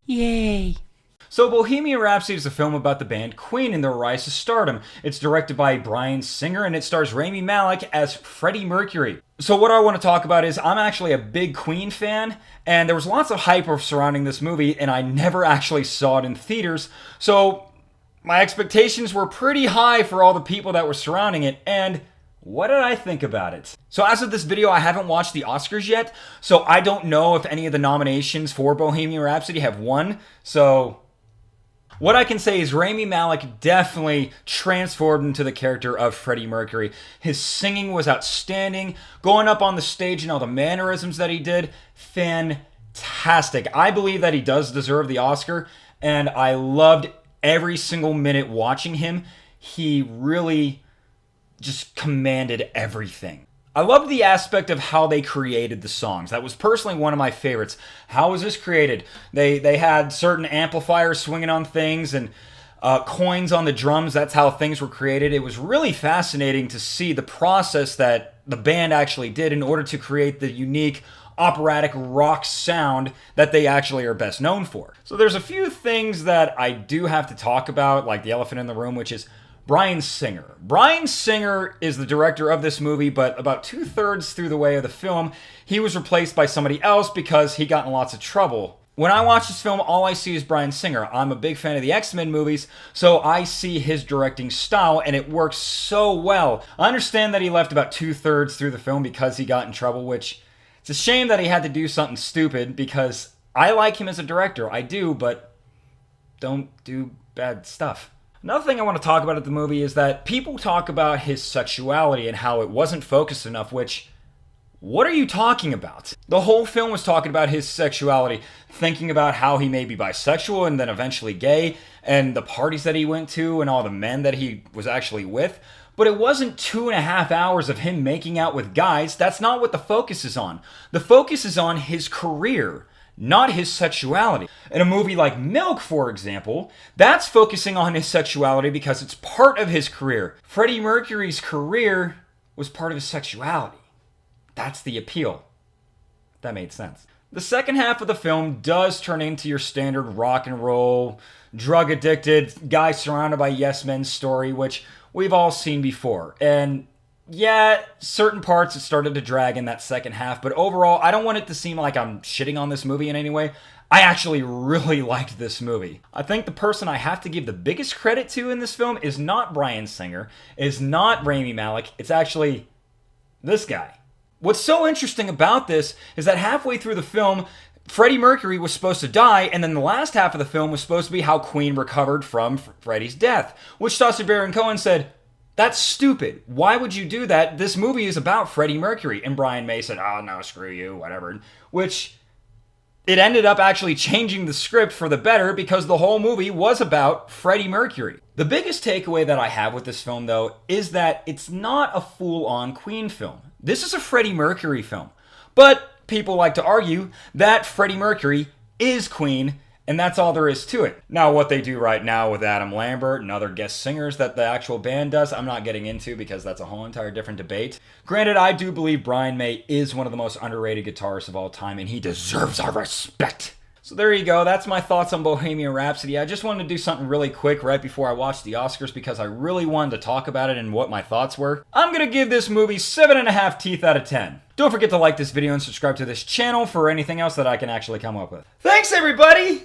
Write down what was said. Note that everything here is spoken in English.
Yay. So Bohemian Rhapsody is a film about the band Queen and their rise to stardom. It's directed by Bryan Singer and it stars Rami Malek as Freddie Mercury. So what I want to talk about is I'm actually a big Queen fan, and there was lots of hype surrounding this movie, and I never actually saw it in theaters. So my expectations were pretty high for all the people that were surrounding it, and what did I think about it? So as of this video, I haven't watched the Oscars yet, so I don't know if any of the nominations for Bohemian Rhapsody have won. So what I can say is Rami Malek definitely transformed into the character of Freddie Mercury. His singing was outstanding. Going up on the stage and all the mannerisms that he did, fantastic. I believe that he does deserve the Oscar, and I loved every single minute watching him. He really just commanded everything. I love the aspect of how they created the songs. That was personally one of my favorites. How was this created? They had certain amplifiers swinging on things and coins on the drums. That's how things were created. It was really fascinating to see the process that the band actually did in order to create the unique operatic rock sound that they actually are best known for. So there's a few things that I do have to talk about, like the elephant in the room, which is Bryan Singer. Bryan Singer is the director of this movie, but about 2/3 through the way of the film, he was replaced by somebody else because he got in lots of trouble. When I watch this film, all I see is Bryan Singer. I'm a big fan of the X-Men movies, so I see his directing style, and it works so well. I understand that he left about 2/3 through the film because he got in trouble, which it's a shame that he had to do something stupid because I like him as a director. I do, but don't do bad stuff. Another thing I want to talk about at the movie is that people talk about his sexuality and how it wasn't focused enough, which, what are you talking about? The whole film was talking about his sexuality, thinking about how he may be bisexual and then eventually gay, and the parties that he went to and all the men that he was actually with. But it wasn't 2.5 hours of him making out with guys. That's not what the focus is on. The focus is on his career, not his sexuality. In a movie like Milk, for example, that's focusing on his sexuality because it's part of his career. Freddie Mercury's career was part of his sexuality. That's the appeal. That made sense. The second half of the film does turn into your standard rock and roll, drug-addicted, guy surrounded by yes men story, which we've all seen before. And yeah, certain parts it started to drag in that second half, but overall, I don't want it to seem like I'm shitting on this movie in any way. I actually really liked this movie. I think the person I have to give the biggest credit to in this film is not Bryan Singer, is not Rami Malek, it's actually this guy. What's so interesting about this is that halfway through the film, Freddie Mercury was supposed to die, and then the last half of the film was supposed to be how Queen recovered from Freddie's death, which Sacha Baron Cohen said, "That's stupid. Why would you do that? This movie is about Freddie Mercury." And Brian May said, "Oh, no, screw you, whatever." Which, it ended up actually changing the script for the better because the whole movie was about Freddie Mercury. The biggest takeaway that I have with this film, though, is that it's not a full-on Queen film. This is a Freddie Mercury film. But people like to argue that Freddie Mercury is Queen, and that's all there is to it. Now, what they do right now with Adam Lambert and other guest singers that the actual band does, I'm not getting into because that's a whole entire different debate. Granted, I do believe Brian May is one of the most underrated guitarists of all time, and he deserves our respect. So there you go. That's my thoughts on Bohemian Rhapsody. I just wanted to do something really quick right before I watched the Oscars because I really wanted to talk about it and what my thoughts were. I'm going to give this movie 7.5 teeth out of 10. Don't forget to like this video and subscribe to this channel for anything else that I can actually come up with. Thanks, everybody!